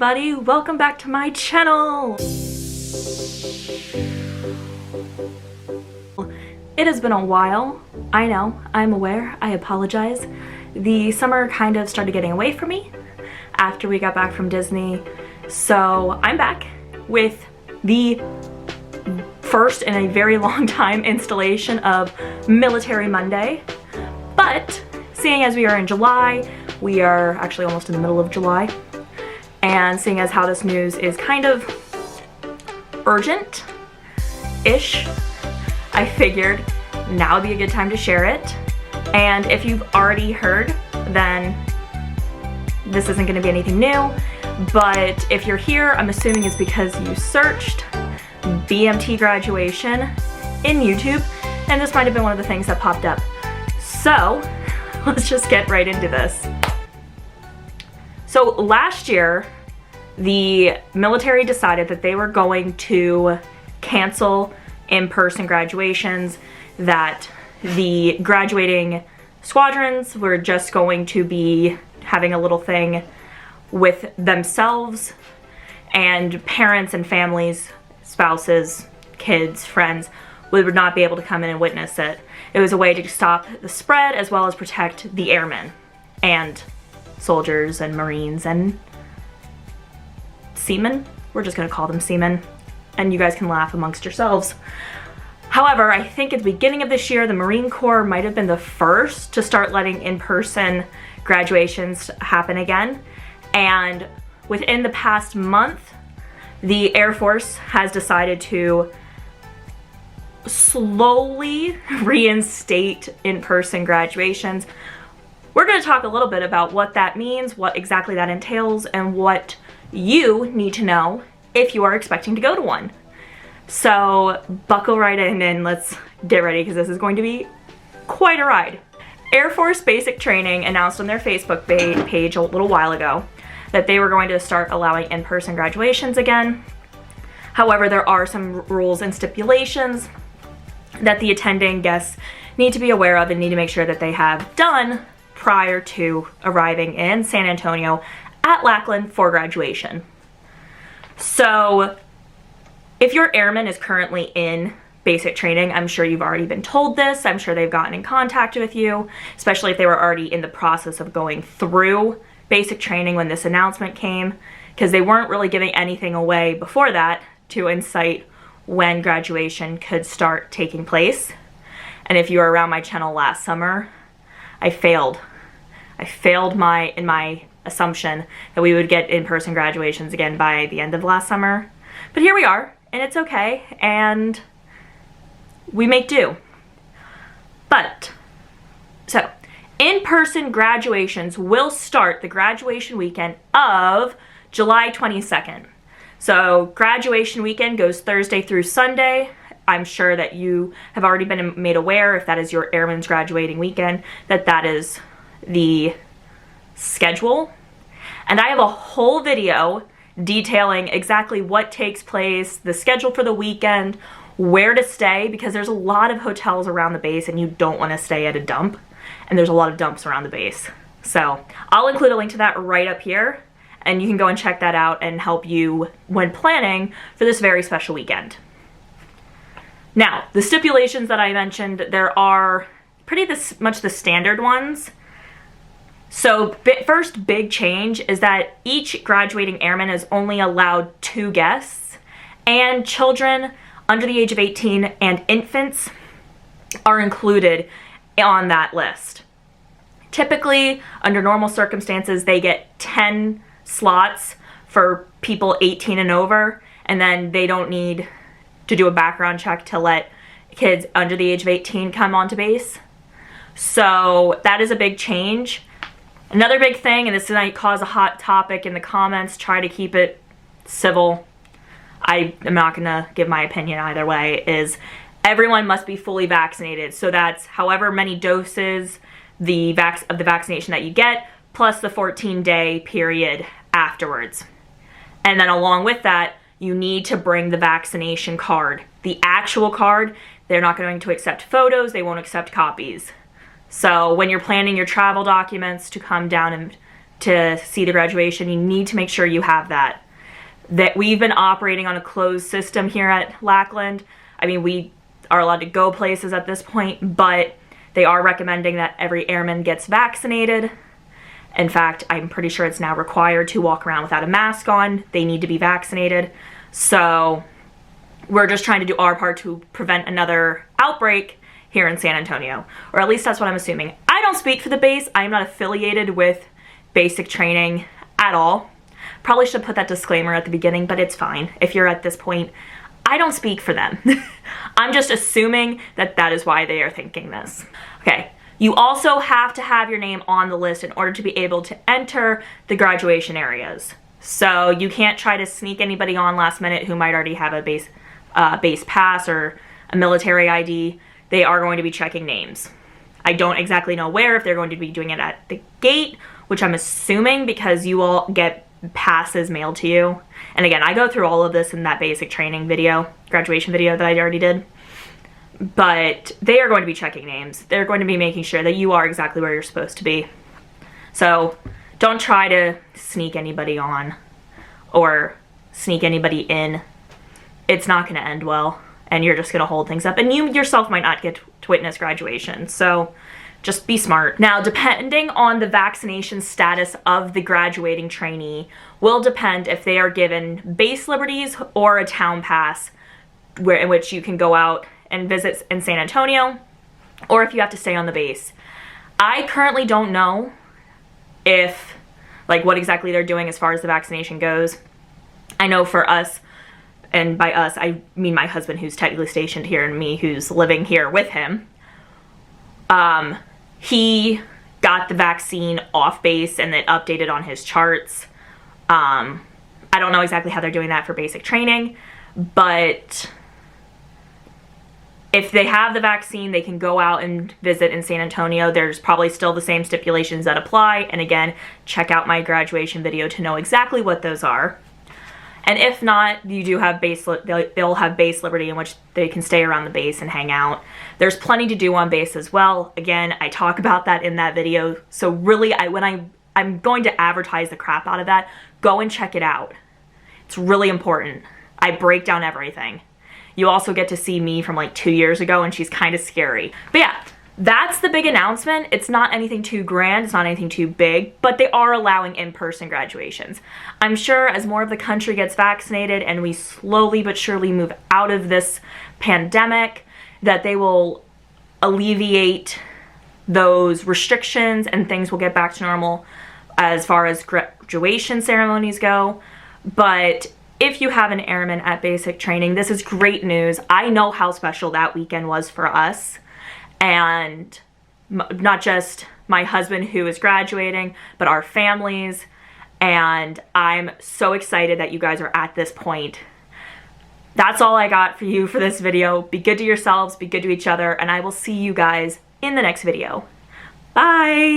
everybody, welcome back to my channel. It has been a while. I know, I'm aware, I apologize. The summer kind of started getting away from me after we got back from Disney. So I'm back with the first in a very long time installation of Military Monday. But seeing as we are in July, we are actually almost in the middle of July, and seeing as how this news is kind of urgent-ish, I figured now would be a good time to share it. And if you've already heard, then this isn't going to be anything new. But if you're here, I'm assuming it's because you searched BMT graduation in YouTube, and this might have been one of the things that popped up. So let's just get right into this. So last year, the military decided that they were going to cancel in-person graduations, that the graduating squadrons were just going to be having a little thing with themselves, and parents and families, spouses, kids, friends would not be able to come in and witness it. It was a way to stop the spread as well as protect the airmen and soldiers and Marines and seamen. We're just gonna call them seamen, and you guys can laugh amongst yourselves. However, I think at the beginning of this year, the Marine Corps might have been the first to start letting in-person graduations happen again. And within the past month, the Air Force has decided to slowly reinstate in-person graduations. We're going to talk a little bit about what that means, what exactly that entails, and what you need to know if you are expecting to go to one. So buckle right in and let's get ready, because this is going to be quite a ride. Air Force Basic Training announced on their Facebook page a little while ago that they were going to start allowing in-person graduations again. However, there are some rules and stipulations that the attending guests need to be aware of and need to make sure that they have done prior to arriving in San Antonio at Lackland for graduation. So if your airman is currently in basic training, I'm sure you've already been told this. I'm sure they've gotten in contact with you, especially if they were already in the process of going through basic training when this announcement came, because they weren't really giving anything away before that to incite when graduation could start taking place. And if you were around my channel last summer, I failed in my assumption that we would get in-person graduations again by the end of last summer. But here we are, and it's okay, and we make do. But, so, in-person graduations will start the graduation weekend of July 22nd. So, graduation weekend goes Thursday through Sunday. I'm sure that you have already been made aware, if that is your airman's graduating weekend, that that is the schedule. And I have a whole video detailing exactly what takes place, the schedule for the weekend, where to stay, because there's a lot of hotels around the base and you don't want to stay at a dump, and there's a lot of dumps around the base. So I'll include a link to that right up here, and you can go and check that out and help you when planning for this very special weekend. Now, the stipulations that I mentioned, there are pretty much the standard ones. So first big change is that each graduating airman is only allowed 2 guests, and children under the age of 18 and infants are included on that list. Typically, under normal circumstances, they get 10 slots for people 18 and over, and then they don't need to do a background check to let kids under the age of 18 come onto base. So that is a big change. Another big thing, and this might cause a hot topic in the comments, try to keep it civil, I am not gonna give my opinion either way, is everyone must be fully vaccinated. So that's however many doses of the vaccination that you get, plus the 14-day period afterwards. And then along with that, you need to bring the vaccination card. The actual card, they're not going to accept photos, they won't accept copies. So when you're planning your travel documents to come down and to see the graduation, you need to make sure you have that. That we've been operating on a closed system here at Lackland. I mean, we are allowed to go places at this point, but they are recommending that every airman gets vaccinated. In fact, I'm pretty sure it's now required to walk around without a mask on. They need to be vaccinated. So we're just trying to do our part to prevent another outbreak here in San Antonio, or at least that's what I'm assuming. I don't speak for the base. I am not affiliated with basic training at all. Probably should put that disclaimer at the beginning, but it's fine. If you're at this point, I don't speak for them. I'm just assuming that that is why they are thinking this. Okay, you also have to have your name on the list in order to be able to enter the graduation areas. So you can't try to sneak anybody on last minute who might already have a base pass or a military ID. They are going to be checking names. I don't exactly know where, if they're going to be doing it at the gate, which I'm assuming because you will get passes mailed to you. And again, I go through all of this in that basic training video, graduation video that I already did. But they are going to be checking names. They're going to be making sure that you are exactly where you're supposed to be. So don't try to sneak anybody on or sneak anybody in. It's not going to end well, and you're just going to hold things up. And you yourself might not get to witness graduation. So just be smart. Now, depending on the vaccination status of the graduating trainee will depend if they are given base liberties or a town pass in which you can go out and visit in San Antonio, or if you have to stay on the base. I currently don't know what exactly they're doing as far as the vaccination goes. I know for us, and by us, I mean my husband who's technically stationed here and me who's living here with him. He got the vaccine off base and then updated on his charts. I don't know exactly how they're doing that for basic training, but if they have the vaccine, they can go out and visit in San Antonio. There's probably still the same stipulations that apply. And again, check out my graduation video to know exactly what those are. And if not, you do have they'll have base liberty in which they can stay around the base and hang out. There's plenty to do on base as well. Again, I talk about that in that video. So really, I'm going to advertise the crap out of that. Go and check it out. It's really important. I break down everything. You also get to see me from like 2 years ago, and she's kind of scary. But yeah, that's the big announcement. It's not anything too grand, it's not anything too big, but they are allowing in-person graduations. I'm sure as more of the country gets vaccinated and we slowly but surely move out of this pandemic, that they will alleviate those restrictions and things will get back to normal as far as graduation ceremonies go. But if you have an airman at basic training, this is great news. I know how special that weekend was for us. And not just my husband who is graduating, but our families. And I'm so excited that you guys are at this point. That's all I got for you for this video. Be good to yourselves, be good to each other, and I will see you guys in the next video. Bye!